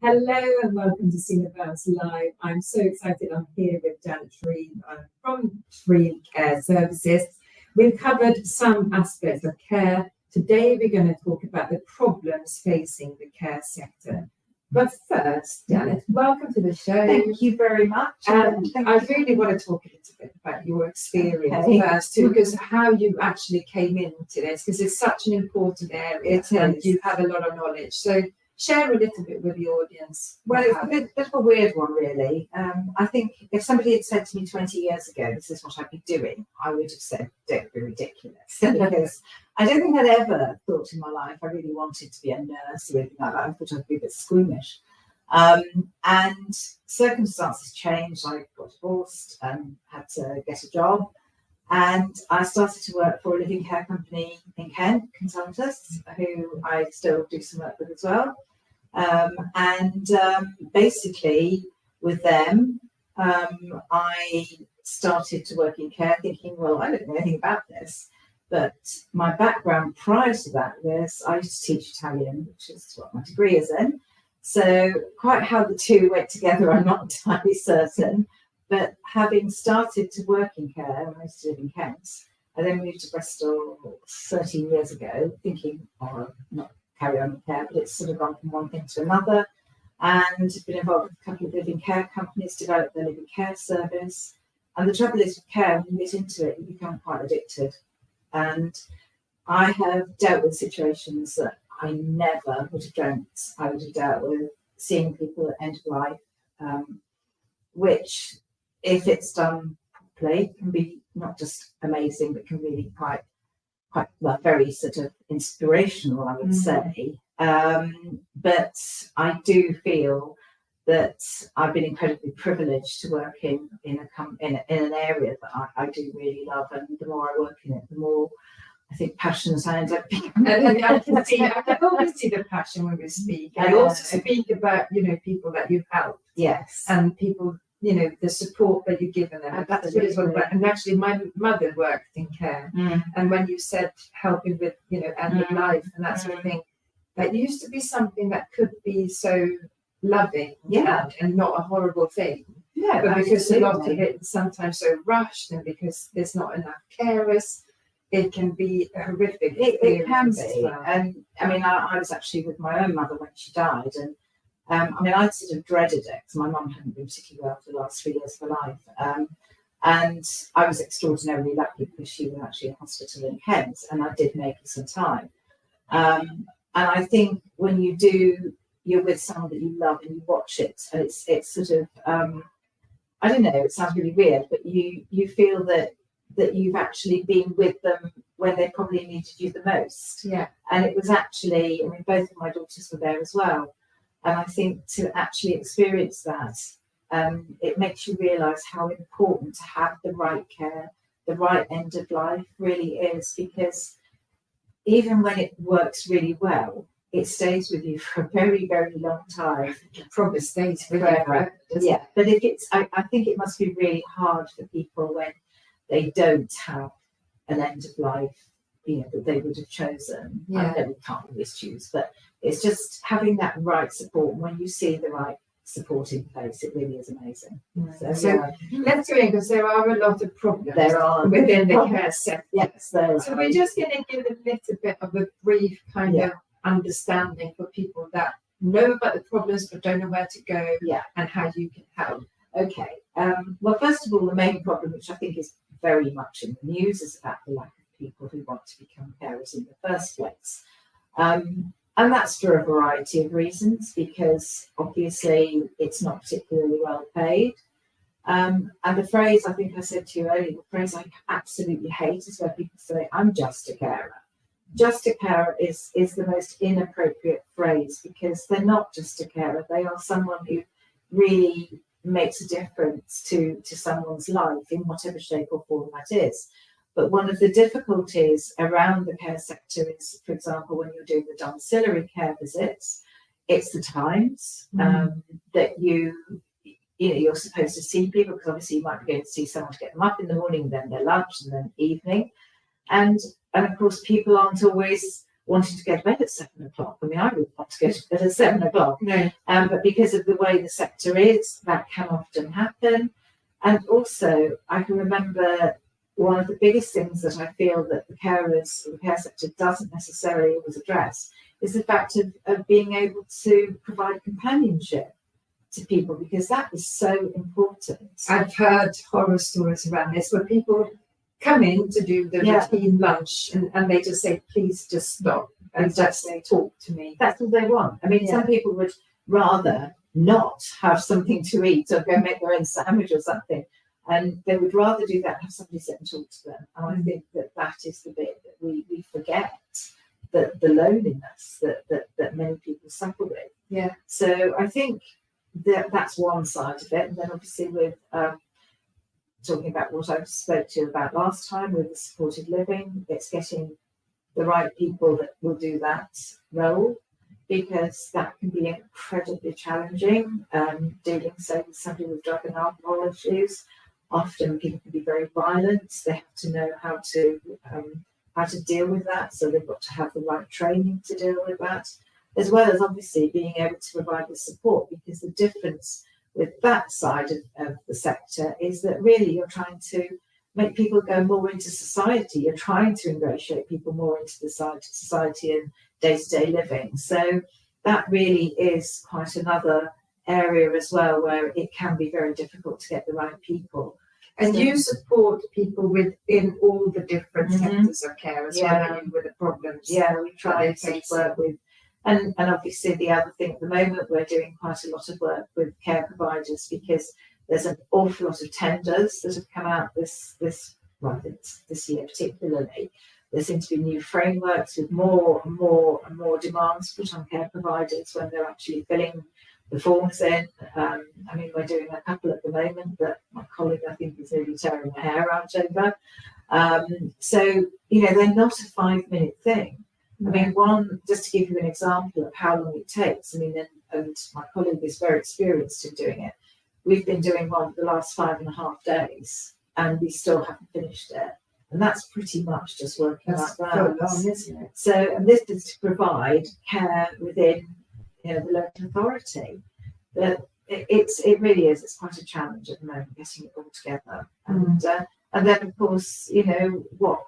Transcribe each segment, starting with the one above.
Hello and welcome to SeeNoBounds Live. I'm so excited. I'm here with Shreeve. I'm from Shreeve Care Services. We've covered some aspects of care. Today we're going to talk about the problems facing the care sector. But first, Janet, welcome to the show. Thank you very much. I really want to talk a little bit about your experience first, too, because how you actually came into this, because it's such an important area and you have a lot of knowledge. So share a little bit with the audience. Well, it's a bit of a weird one, really. I think if somebody had said to me 20 years ago, this is what I'd be doing, I would have said, don't be ridiculous. Because I don't think I'd ever thought in my life I really wanted to be a nurse or anything like that. I thought I'd be a bit squeamish. And circumstances changed. I got divorced and had to get a job. And I started to work for a living care company in Kent, consultants, who I still do some work with as well. Basically, with them, I started to work in care thinking, well, I don't know anything about this. But my background prior to that was I used to teach Italian, which is what my degree is in. So quite how the two went together, I'm not entirely certain. But having started to work in care, I used to live in Kent, I then moved to Bristol 13 years ago, thinking, oh, I'll not carry on in care, but it's sort of gone from one thing to another. And been involved with a couple of living care companies, developed their living care service. And the trouble is with care, when you get into it, you become quite addicted. And I have dealt with situations that I never would have dreamt I would have dealt with, seeing people at end of life, which, if it's done properly, can be not just amazing, but can really quite well, very sort of inspirational, I would say. But I do feel that I've been incredibly privileged to work in an area that I do really love, and the more I work in it, the more I think passions I end up being. And I can always see the passion when we speak. And you also speak about, people that you've helped. Yes. And people, the support that you've given them. That's really what about. And actually, my mother worked in care. And when you said helping with, end of life and that sort of thing, that used to be something that could be so loving and not a horrible thing. Yeah, but because a lot of it is sometimes so rushed, and because there's not enough carers, it can be horrific. It can be. Well. And I mean, I was actually with my own mother when she died, and I sort of dreaded it because my mum hadn't been particularly well for the last 3 years of her life. And I was extraordinarily lucky because she was actually in hospital in Kent, and I did make it some time. And I think when you're with someone that you love and you watch it, and it's sort of, I don't know, it sounds really weird, but you feel that you've actually been with them when they probably needed you the most. Yeah. And it was actually, both of my daughters were there as well. And I think to actually experience that, it makes you realise how important to have the right care, the right end of life really is, because even when it works really well, it stays with you for a very, very long time. It probably stays forever. Yeah. But I think it must be really hard for people when they don't have an end of life, that they would have chosen. Yeah. I know we can't always choose, but it's just having that right support. And when you see the right support in place, it really is amazing. So let's go in, because there are a lot of problems within the care sector. Yes, so we're just going to give a little bit of a brief kind of understanding for people that know about the problems but don't know where to go and how you can help. Okay. Well, first of all, the main problem, which I think is very much in the news, is about the lack of people who want to become carers in the first place. And that's for a variety of reasons, because obviously it's not particularly well paid. And the phrase, I think I said to you earlier, the phrase I absolutely hate is where people say, I'm just a carer. Just a carer is the most inappropriate phrase, because they're not just a carer. They are someone who really makes a difference to someone's life in whatever shape or form that is. But one of the difficulties around the care sector is, for example, when you're doing the domiciliary care visits, it's the times that you're supposed to see people, because obviously you might be going to see someone to get them up in the morning, then their lunch, and then evening. And of course, people aren't always wanting to go to bed at 7 o'clock. I mean, I wouldn't want to go to bed at 7 o'clock. No. But because of the way the sector is, that can often happen. And also, I can remember one of the biggest things that I feel that the carers, or the care sector, doesn't necessarily always address is the fact of being able to provide companionship to people, because that is so important. I've heard horror stories around this where people come in to do the routine lunch and they just say, please just stop and just talk to me. That's all they want. I mean, some people would rather not have something to eat or go make their own sandwich or something, and they would rather do that, have somebody sit and talk to them. And I think that is the bit that we forget, that the loneliness that many people suffer with. Yeah. So I think that's one side of it. And then obviously with talking about what I spoke to you about last time with the supported living, it's getting the right people that will do that role, because that can be incredibly challenging. Dealing, say, with somebody with drug and alcohol issues, often people can be very violent. They have to know how to deal with that. So they've got to have the right training to deal with that, as well as obviously being able to provide the support, because the difference with that side of the sector is that really you're trying to make people go more into society. You're trying to ingratiate people more into the society and day-to-day living. So that really is quite another area as well, where it can be very difficult to get the right people. And you support people within all the different sectors of care as well, with the problems. Yeah, we try to work with. And obviously the other thing at the moment, we're doing quite a lot of work with care providers, because there's an awful lot of tenders that have come out this year particularly. There seem to be new frameworks with more and more demands put on care providers when they're actually filling the forms in. I mean, we're doing a couple at the moment that my colleague, I think, is really tearing my hair out over. So, they're not a 5-minute thing. I mean, just to give you an example of how long it takes, I mean, and my colleague is very experienced in doing it. We've been doing one for the last 5.5 days, and we still haven't finished it. And that's pretty much just working out that. Long, isn't it? So, and this is to provide care within the local authority. But it really is. It's quite a challenge at the moment getting it all together. And then of course, what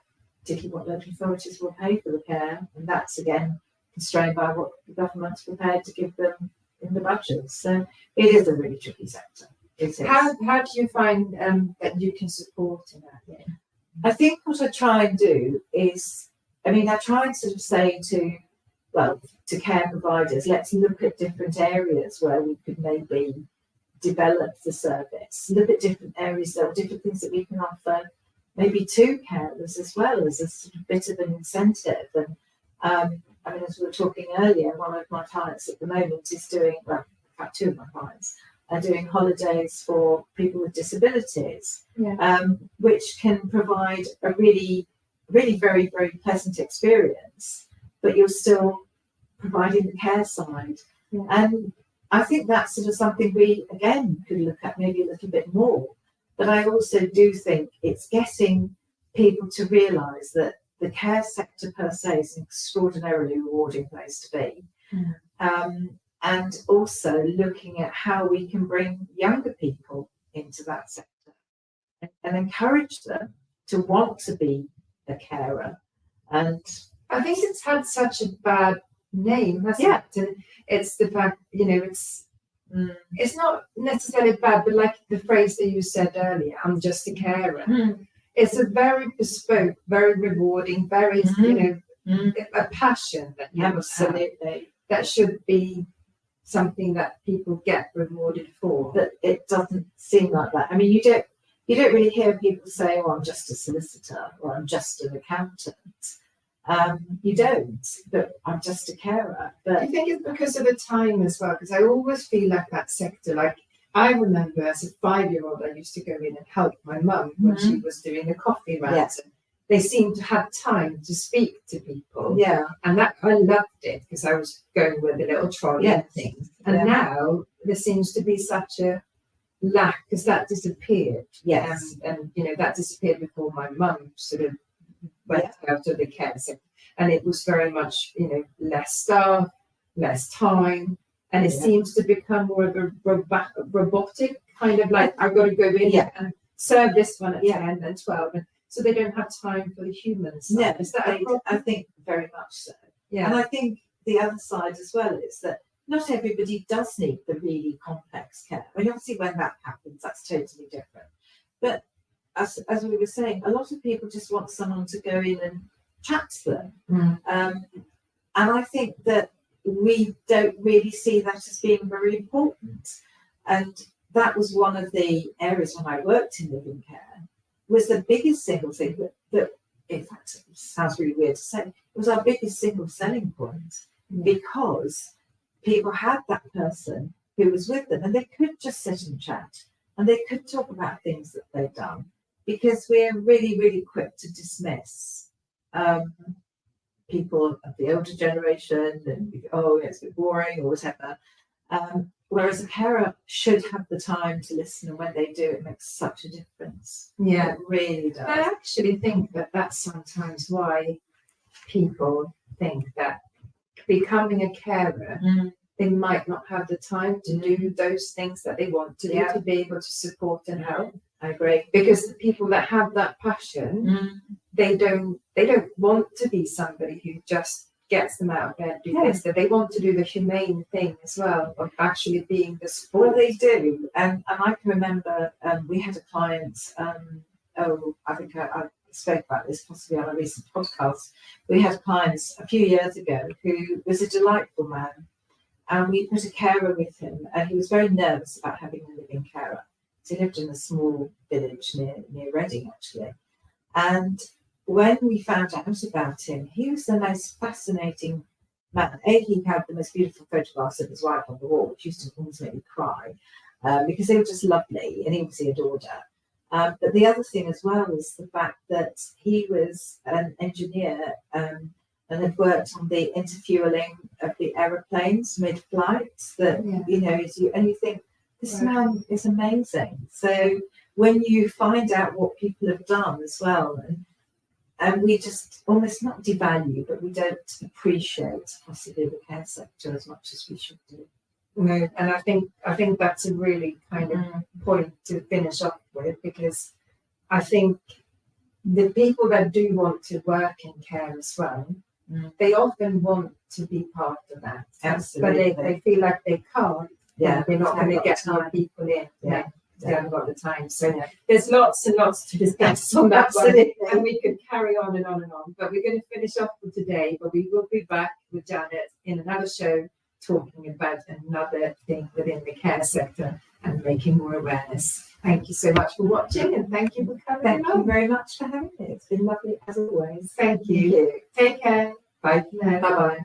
local authorities will pay for the care, and that's again constrained by what the government's prepared to give them in the budget. So it is a really tricky sector. It is. How do you find that you can support in that? Yeah? I think what I try and do is, I try and sort of say to care providers, let's look at different areas where we could maybe develop the service, look at different areas, there are different things that we can offer maybe to carers as well, as a sort of bit of an incentive. And as we were talking earlier, one of my clients at the moment is doing, in fact, two of my clients are doing holidays for people with disabilities, which can provide a really, really very, very pleasant experience, but you're still providing the care side. Yeah. And I think that's sort of something we, again, could look at maybe a little bit more. But I also do think it's getting people to realise that the care sector per se is an extraordinarily rewarding place to be. And also looking at how we can bring younger people into that sector and encourage them to want to be a carer. And I think it's had such a bad name, hasn't it? And it's the fact, it's not necessarily bad, but like the phrase that you said earlier, I'm just a carer. It's a very bespoke, very rewarding, very, a passion that you absolutely that should be something that people get rewarded for. But it doesn't seem like that. I mean, you don't really hear people say, "Oh, I'm just a solicitor," or "I'm just an accountant." You don't, but I'm just a carer. But I think it's because of the time as well, because I always feel like that sector, like I remember as a 5-year-old, I used to go in and help my mum when she was doing the coffee runs. And they seemed to have time to speak to people. Yeah. And that I loved it because I was going with a little trolley and things. And now there seems to be such a lack because that disappeared. Yes. And that disappeared before my mum sort of went out of the care sector. and it was very much, less staff, less time, and it seems to become more of a robotic kind of like, I've got to go in and serve this one at 10 and 12, and so they don't have time for the human side. No, Is that I think very much so. Yeah. And I think the other side as well is that not everybody does need the really complex care. I mean, obviously when that happens, that's totally different. But as we were saying, a lot of people just want someone to go in and chat to them. And I think that we don't really see that as being very important. And that was one of the areas when I worked in living care, was the biggest single thing that in fact, it sounds really weird to say, it was our biggest single selling point, because people had that person who was with them and they could just sit and chat and they could talk about things that they've done, because we're really, really quick to dismiss people of the older generation and it's a bit boring or whatever. Whereas a carer should have the time to listen, and when they do, it makes such a difference. Yeah, it really does. I actually think that that's sometimes why people think that becoming a carer, they might not have the time to do those things that they want to do to be able to support and help. I agree, because the people that have that passion, they don't want to be somebody who just gets them out of bed, do this, that they want to do the humane thing as well, of actually being the support. Well, they do, and I can remember we had a client. I think I spoke about this possibly on a recent podcast. We had clients a few years ago who was a delightful man, and we put a carer with him, and he was very nervous about having a living carer. So he lived in a small village near Reading, actually, and when we found out about him, he was the most fascinating man. He had the most beautiful photographs of his wife on the wall, which used to almost make me cry, because they were just lovely, and he obviously adored her. But the other thing as well was the fact that he was an engineer and had worked on the interfueling of the aeroplanes mid-flight. And you think, this man is amazing. So when you find out what people have done as well, and we just almost not devalue, but we don't appreciate possibly the care sector as much as we should do. No, and I think that's a really kind of point to finish off with, because I think the people that do want to work in care as well, they often want to be part of that. Absolutely. But they feel like they can't. Yeah, they're not going to get more people in. They haven't got the time. So there's lots and lots to discuss on that one, and we could carry on and on and on. But we're going to finish off for today, but we will be back with Janet in another show talking about another thing within the care sector and making more awareness. Thank you so much for watching, and thank you for coming. Thank you very much for having me. It's been lovely as always. Thank you. Take care. Bye for now. Bye-bye.